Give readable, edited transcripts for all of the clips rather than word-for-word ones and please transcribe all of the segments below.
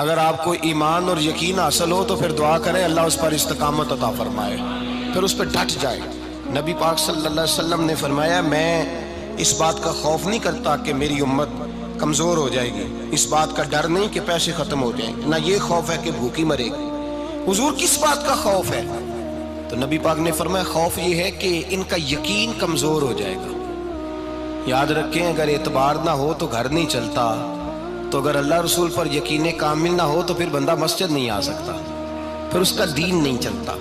اگر آپ کو ایمان اور یقین حاصل ہو تو پھر دعا کریں اللہ اس پر استقامت عطا فرمائے، پھر اس پہ ڈٹ جائے۔ نبی پاک صلی اللہ علیہ وسلم نے فرمایا میں اس بات کا خوف نہیں کرتا کہ میری امت کمزور ہو جائے گی، اس بات کا ڈر نہیں کہ پیسے ختم ہو جائیں، نہ یہ خوف ہے کہ بھوکی مرے گی۔ حضور کس بات کا خوف ہے؟ تو نبی پاک نے فرمایا خوف یہ ہے کہ ان کا یقین کمزور ہو جائے گا۔ یاد رکھیں اگر اعتبار نہ ہو تو گھر نہیں چلتا، تو اگر اللہ رسول پر یقین کامل نہ ہو تو پھر بندہ مسجد نہیں آ سکتا، پھر اس کا دین نہیں چلتا،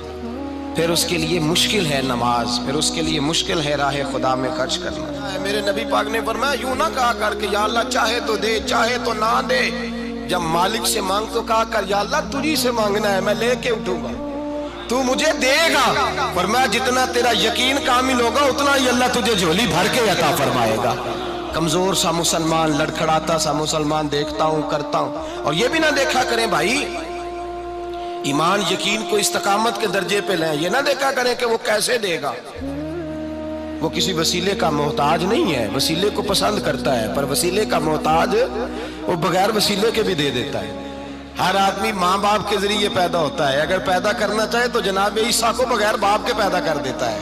پھر اس کے لیے مشکل ہے نماز، پھر اس کے لیے مشکل ہے راہ خدا میں خرچ کرنا۔ میرے نبی پاک نے فرمایا یوں نہ کہا کر کہ یا اللہ چاہے تو دے چاہے تو نہ دے، جب مالک سے مانگ تو کہا کر یا اللہ تجھی سے مانگنا ہے، میں لے کے اٹھوں گا، تو مجھے دے گا۔ فرمایا جتنا تیرا یقین کامل ہوگا اتنا ہی اللہ تجھے جھولی بھر کے عطا فرمائے گا۔ کمزور سا مسلمان، لڑکھڑاتا سا مسلمان دیکھتا ہوں کرتا ہوں، اور یہ بھی نہ دیکھا کریں بھائی ایمان یقین کو استقامت کے درجے پہ لیں، یہ نہ دیکھا کریں کہ وہ کیسے دے گا، وہ کسی وسیلے کا محتاج نہیں ہے، وسیلے کو پسند کرتا ہے، پر وسیلے کا محتاج وہ بغیر وسیلے کے بھی دے دیتا ہے۔ ہر آدمی ماں باپ کے ذریعے پیدا ہوتا ہے، اگر پیدا کرنا چاہے تو جناب عیسیٰ کو بغیر باپ کے پیدا کر دیتا ہے،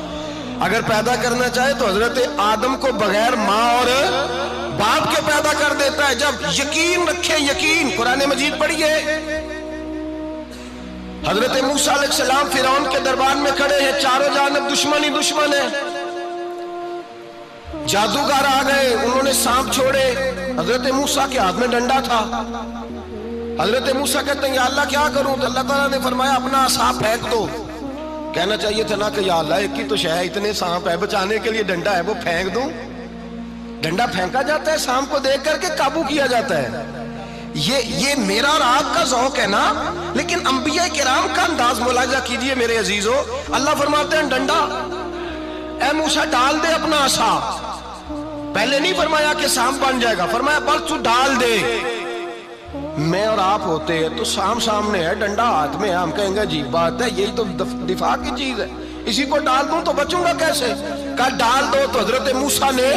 اگر پیدا کرنا چاہے تو حضرت آدم کو بغیر ماں اور باپ کے پیدا کر دیتا ہے۔ جب یقین رکھیں، یقین قرآن مجید پڑھیے، حضرت موسیٰ علیہ السلام فرعون کے دربار میں کھڑے ہیں، چاروں جانب دشمن ہی دشمن ہے، جادوگر آ گئے، انہوں نے سانپ چھوڑے، حضرت موسیٰ کے ہاتھ میں ڈنڈا تھا، حضرت موسیٰ کہتے ہیں یا اللہ کیا کروں؟ تو اللہ تعالیٰ نے فرمایا اپنا عصا پھینک دو۔ کہنا چاہیے تھا نا کہ یا اللہ ایک ہی تو شے ہے، اتنے سانپ ہے، بچانے کے لیے ڈنڈا ہے وہ پھینک دوں؟ ڈنڈا پھینکا جاتا ہے، سانپ کو دیکھ کر کے قابو کیا جاتا ہے۔ یہ میرا اور آپ کا ذوق ہے نا، لیکن انبیاء کرام کا انداز ملاحظہ کیجئے میرے عزیزو۔ اللہ فرماتے ہیں ڈنڈا، اے موسیٰ ڈال دے اپنا عصا، پہلے نہیں فرمایا کہ سانپ بن جائے گا، فرمایا بس تو ڈال دے۔ میں اور آپ ہوتے ہیں تو سام سامنے ہے، ڈنڈا ہاتھ میں ہے، ہم کہیں گے عجیب بات ہے، یہی تو دفاع کی چیز ہے، اسی کو ڈال دوں تو بچوں گا کیسے؟ کہا ڈال دو، تو حضرت موسیٰ نے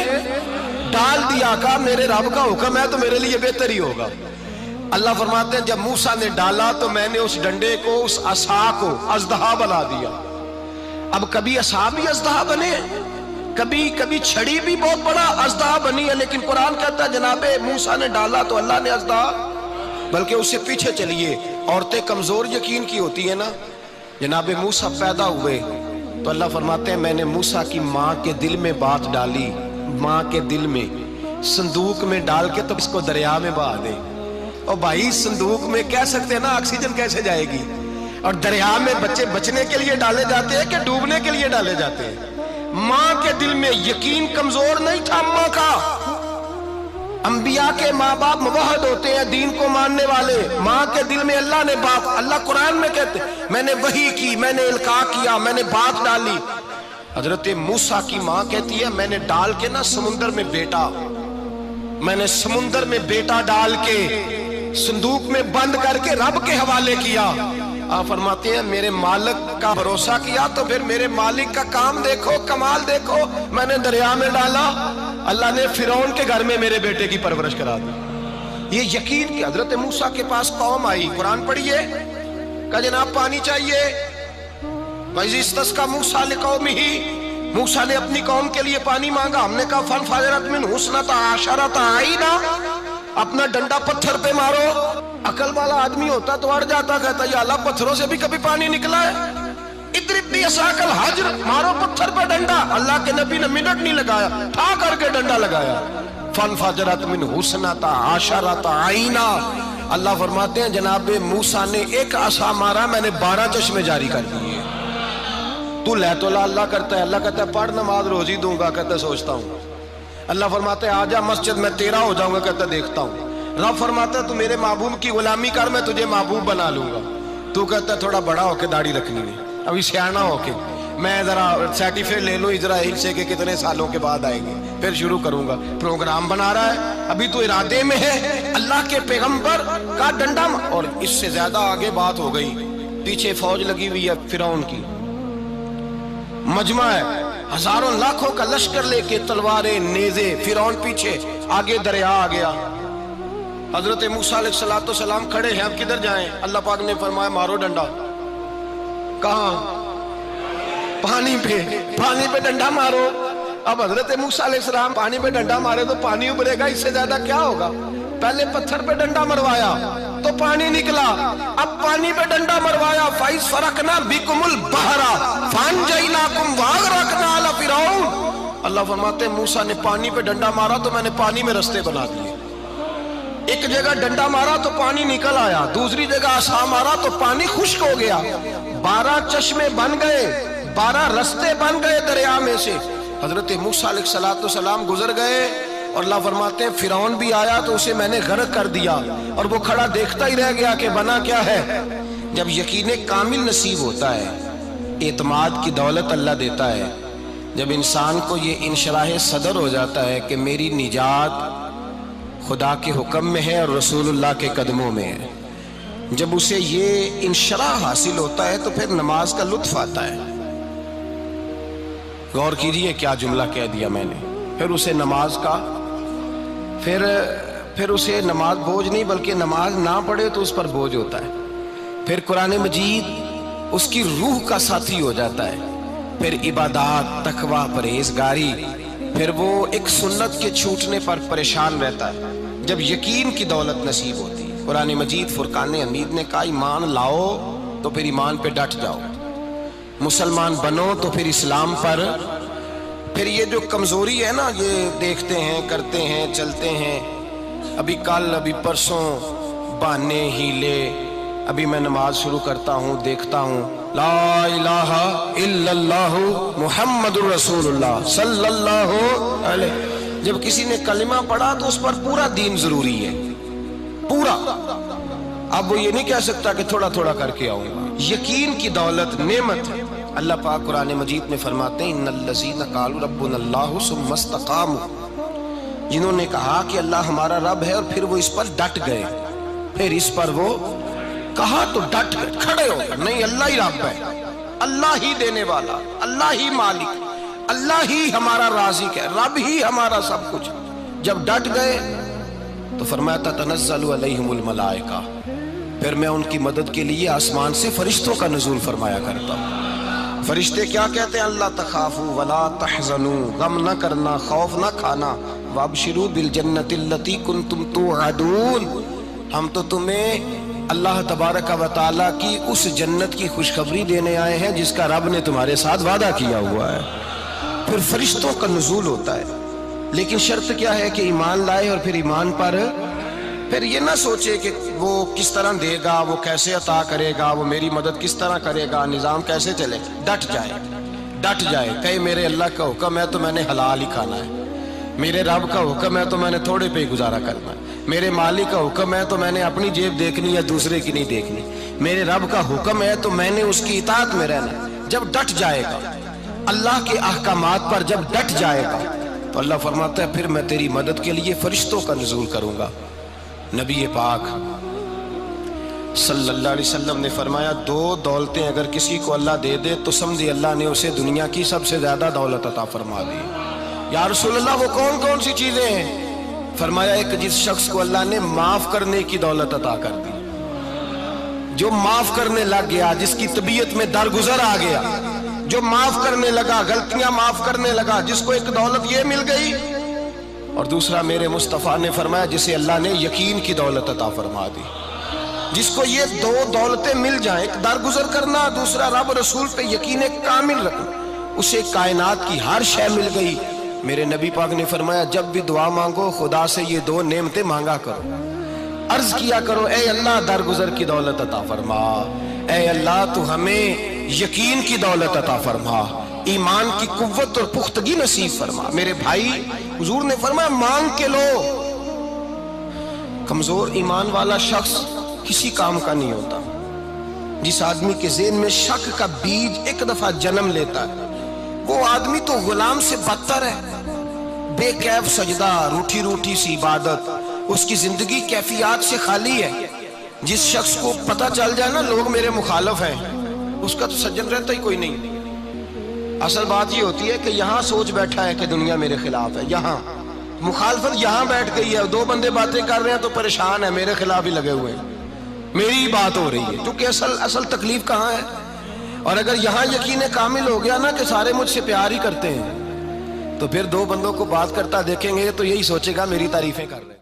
ڈال دیا، کہا میرے رب کا حکم ہے تو میرے لیے بہتر ہی ہوگا۔ اللہ فرماتے ہیں جب موسیٰ نے ڈالا تو میں نے اس ڈنڈے کو، اس عصا کو اژدہا بنا دیا۔ اب کبھی عصا بھی اژدہا بنے، کبھی چھڑی بھی بہت بڑا اژدہا بنی ہے، لیکن قرآن کہتا ہے جناب موسیٰ نے ڈالا تو اللہ نے اژدہا، بلکہ اس سے پیچھے چلیے، عورتیں کمزور یقین کی ہوتی ہیں نا، جناب موسیٰ پیدا ہوئے تو اللہ فرماتے ہیں میں نے موسیٰ کی ماں کے دل میں بات ڈالی، ماں کے دل میں صندوق میں ڈال کے تو اس کو دریا میں بہا دے۔ اور بھائی صندوق میں کہہ سکتے ہیں نا آکسیجن کیسے جائے گی، اور دریا میں بچے بچنے کے لیے ڈالے جاتے ہیں کہ ڈوبنے کے لیے ڈالے جاتے ہیں؟ ماں کے دل میں یقین کمزور نہیں تھا ماں کا۔ انبیاء کے ماں باپ موحد ہوتے ہیں، دین کو ماننے والے، ماں کے دل میں اللہ نے بات، اللہ قرآن میں کہتے میں نے وحی کی، میں نے القاء کیا، میں نے بات ڈالی۔ حضرت موسیٰ کی ماں کہتی ہے میں نے ڈال کے نا سمندر میں بیٹا، میں نے سمندر میں بیٹا ڈال کے صندوق میں بند کر کے رب کے حوالے کیا۔ آپ فرماتے ہیں میرے مالک کا بھروسہ کیا تو پھر میرے مالک کا کام دیکھو، کمال دیکھو، میں نے دریا میں ڈالا، اللہ نے فرعون کے گھر میں میرے بیٹے کی پرورش کرا دی۔ یہ یقین کہ حضرت موسیٰ کے پاس قوم آئی، قرآن پڑھیے، کہا جناب پانی چاہیے، وَإِذِ اسْتَسْقَىٰ مُوسَىٰ لِقَوْمِهِ، موسیٰ نے اپنی قوم کے لیے پانی مانگا، ہم نے کہا فَانْفَجَرَتْ مِنْهُ اثْنَتَا عَشَرَةَ عَيْنًا، اپنا ڈنڈا پتھر پہ مارو۔ عقل والا آدمی ہوتا تو اڑ جاتا، کہتا یا اللہ پتھروں سے بھی کبھی پانی نکلا ہے؟ اضرب بعصاک الحجر، مارو پتھر پہ ڈنڈا۔ اللہ کے نبی نے منٹ نہیں لگایا، ٹھا کر کے ڈنڈا لگایا، فَانْفَجَرَتْ مِنْهُ اثْنَتَا عَشَرَةَ عَيْنًا۔ اللہ فرماتے ہیں جناب موسیٰ نے ایک عصا مارا، میں نے 12 چشمے جاری کر دیے۔ تو لے تو اللہ کرتا ہے، اللہ کہتا ہے پڑھ نماز روزی دوں گا، کہتا ہے سوچتا ہوں۔ اللہ فرماتے ہیں آجا مسجد میں تیرا ہو جاؤں گا، کہتا ہے دیکھتا ہوں۔ رب فرماتا ہے تو میرے محبوب کی غلامی کر، میں تجھے محبوب بنا لوں گا۔ تو کہتا ہے تھوڑا بڑا ہو کے داڑھی رکھنی نہیں، ابھی سیانا ہو کے میں ذرا سرٹیفکیٹ لے لوں اسرائیل سے کہ کتنے سالوں کے بعد آئیں گے، پھر شروع کروں گا۔ پروگرام بنا رہا ہے، ابھی تو ارادے میں ہے۔ اللہ کے پیغمبر کا ڈنڈا، اور اس سے زیادہ آگے بات ہو گئی، پیچھے فوج لگی ہوئی ہے فرعون کی، مجمع ہے، ہزاروں لاکھوں کا لشکر لے کے، تلواریں نیزے، فرعون پیچھے، آگے دریا آ گیا۔ حضرت موسیٰ علیہ السلام کھڑے ہیں، اب کدھر جائیں؟ اللہ پاک نے فرمایا مارو ڈنڈا۔ کہاں؟ پانی پہ ڈنڈا مارو۔ اب حضرت موسیٰ علیہ السلام پانی پہ ڈنڈا مارے تو پانی ابھرے گا، اس سے زیادہ کیا ہوگا؟ پہلے پتھر پہ ڈنڈا مروایا تو پانی نکلا، اب پانی پہ ڈنڈا مروایا فَإِذْ فَرَقْنَا بِكُمُ الْبَحْرَ فَأَنْجَيْنَاكُمْ وَأَغْرَقْنَا آلَ فِرْعَوْنَ۔ اللہ فرماتے ہیں موسیٰ نے پانی پہ ڈنڈا مارا تو میں نے پانی میں رستے بنا دیے۔ ایک جگہ ڈنڈا مارا تو پانی نکل آیا، دوسری جگہ عصا مارا تو پانی خشک ہو گیا، 12 چشمے بن گئے، 12 رستے بن گئے دریا میں سے۔ حضرت موسیٰ علیہ السلام گزر گئے اور اللہ فرماتے ہیں فرعون بھی آیا تو اسے میں نے غرق کر دیا، اور وہ کھڑا دیکھتا ہی رہ گیا کہ بنا کیا ہے۔ جب یقین کامل نصیب ہوتا ہے، اعتماد کی دولت اللہ دیتا ہے، جب انسان کو یہ انشراح صدر ہو جاتا ہے کہ میری نجات خدا کے حکم میں ہے اور رسول اللہ کے قدموں میں ہے، جب اسے یہ انشراح حاصل ہوتا ہے تو پھر نماز کا لطف آتا ہے۔ غور کیجئے کیا جملہ کہہ دیا میں نے، پھر اسے نماز کا پھر اسے نماز بوجھ نہیں بلکہ نماز نہ پڑھے تو اس پر بوجھ ہوتا ہے، پھر قرآن مجید اس کی روح کا ساتھی ہو جاتا ہے، پھر عبادات، تقوی، پرہیزگاری، پھر وہ ایک سنت کے چھوٹنے پر پریشان رہتا ہے۔ جب یقین کی دولت نصیب ہوتی ہے، قرآن مجید فرقان حمید نے کہا ایمان لاؤ تو پھر ایمان پہ ڈٹ جاؤ، مسلمان بنو تو پھر اسلام پر۔ پھر یہ جو کمزوری ہے نا، یہ دیکھتے ہیں، کرتے ہیں، چلتے ہیں، ابھی کل ابھی پرسوں بہانے ہیلے، ابھی میں نماز شروع کرتا ہوں دیکھتا ہوں لا الہ الا اللہ محمد الرسول اللہ صلی اللہ علیہ، جب کسی نے کلمہ پڑھا تو اس پر پورا دین ضروری ہے، پورا۔ اب وہ یہ نہیں کہہ سکتا کہ تھوڑا تھوڑا کر کے آؤں گا۔ یقین کی دولت نعمت ہے۔ اللہ پاک قرآن مجید میں فرماتے ہیں ان الذین قالوا ربنا اللہ ثم استقاموا، جنہوں نے کہا کہ اللہ ہمارا رب ہے اور پھر وہ اس پر ڈٹ گئے، پھر اس پر وہ کہا تو ڈٹ گئے، کھڑے ہو گئے، نہیں اللہ ہی رب ہے، اللہ ہی دینے والا، اللہ ہی مالک، اللہ ہی ہمارا رازق ہے، رب ہی ہمارا سب کچھ۔ جب ڈٹ گئے تو فرمایا تتنزل علیہم الملائکہ، پھر میں ان کی مدد کے لیے آسمان سے فرشتوں کا نزول فرمایا کرتا ہوں۔ فرشتے کیا کہتے ہیں؟ اللہ تخافوا ولا تحزنوا، غم نہ کرنا، خوف نہ کھانا، وابشروا بالجنۃ التی کنتم توعدون، ہم تو تمہیں اللہ تبارک و تعالیٰ کی اس جنت کی خوشخبری دینے آئے ہیں جس کا رب نے تمہارے ساتھ وعدہ کیا ہوا ہے۔ پھر فرشتوں کا نزول ہوتا ہے، لیکن شرط کیا ہے کہ ایمان لائے، اور پھر ایمان پر پھر یہ نہ سوچے کہ وہ کس طرح دے گا، وہ کیسے عطا کرے گا، وہ میری مدد کس طرح کرے گا، نظام کیسے چلے گا۔ ڈٹ جائے کہے میرے اللہ کا حکم ہے تو میں نے حلال ہی کھانا ہے، میرے رب کا حکم ہے تو میں نے تھوڑے پہ ہی گزارا کرنا ہے، میرے مالک کا حکم ہے تو میں نے اپنی جیب دیکھنی یا دوسرے کی نہیں دیکھنی، میرے رب کا حکم ہے تو میں نے اس کی اطاعت میں رہنا۔ جب ڈٹ جائے گا اللہ کے احکامات پر، جب ڈٹ جائے گا تو اللہ فرماتا ہے پھر میں تیری مدد کے لیے فرشتوں کا نزول کروں گا۔ نبی پاک صلی اللہ علیہ وسلم نے فرمایا 2 دولتیں اگر کسی کو اللہ دے دے تو سمجھے اللہ نے اسے دنیا کی سب سے زیادہ دولت عطا فرما دی۔ یا رسول اللہ وہ کون کون سی چیزیں ہیں؟ فرمایا ایک جس شخص کو اللہ نے معاف کرنے کی دولت عطا کر دی، جو معاف کرنے لگ گیا، جس کی طبیعت میں درگزر آ گیا، جو معاف کرنے لگا، غلطیاں معاف کرنے لگا، جس کو ایک دولت یہ مل گئی۔ اور دوسرا میرے مصطفیٰ نے فرمایا جسے اللہ نے یقین کی دولت عطا فرما دی، جس کو یہ 2 دولتیں مل جائیں، ایک درگزر کرنا، دوسرا رب رسول پہ یقین کامل رکھنا، اسے کائنات کی ہر شے مل گئی۔ میرے نبی پاک نے فرمایا جب بھی دعا مانگو خدا سے یہ 2 نعمتیں مانگا کرو، عرض کیا کرو اے اللہ درگزر کی دولت عطا فرما، اے اللہ تو ہمیں یقین کی دولت عطا فرما، ایمان کی قوت اور پختگی نصیب فرما۔ میرے بھائی حضور نے فرمایا مانگ کے لو۔ کمزور ایمان والا شخص کسی کام کا نہیں ہوتا۔ جس آدمی کے ذہن میں شک کا بیج ایک دفعہ جنم لیتا ہے وہ آدمی تو غلام سے بدتر ہے۔ بے کیف سجدہ، روٹھی روٹھی سی عبادت، اس کی زندگی کیفیات سے خالی ہے۔ جس شخص کو پتہ چل جائے نا لوگ میرے مخالف ہیں، اس کا تو سجن رہتا ہی کوئی نہیں۔ اصل بات یہ ہوتی ہے کہ یہاں سوچ بیٹھا ہے کہ دنیا میرے خلاف ہے، یہاں مخالفت یہاں بیٹھ گئی ہے، دو بندے باتیں کر رہے ہیں تو پریشان ہے، میرے خلاف ہی لگے ہوئے ہیں، میری ہی بات ہو رہی ہے، کیونکہ اصل تکلیف کہاں ہے؟ اور اگر یہاں یقین کامل ہو گیا نا کہ سارے مجھ سے پیار ہی کرتے ہیں، تو پھر دو بندوں کو بات کرتا دیکھیں گے تو یہی سوچے گا میری تعریفیں کر رہے ہیں۔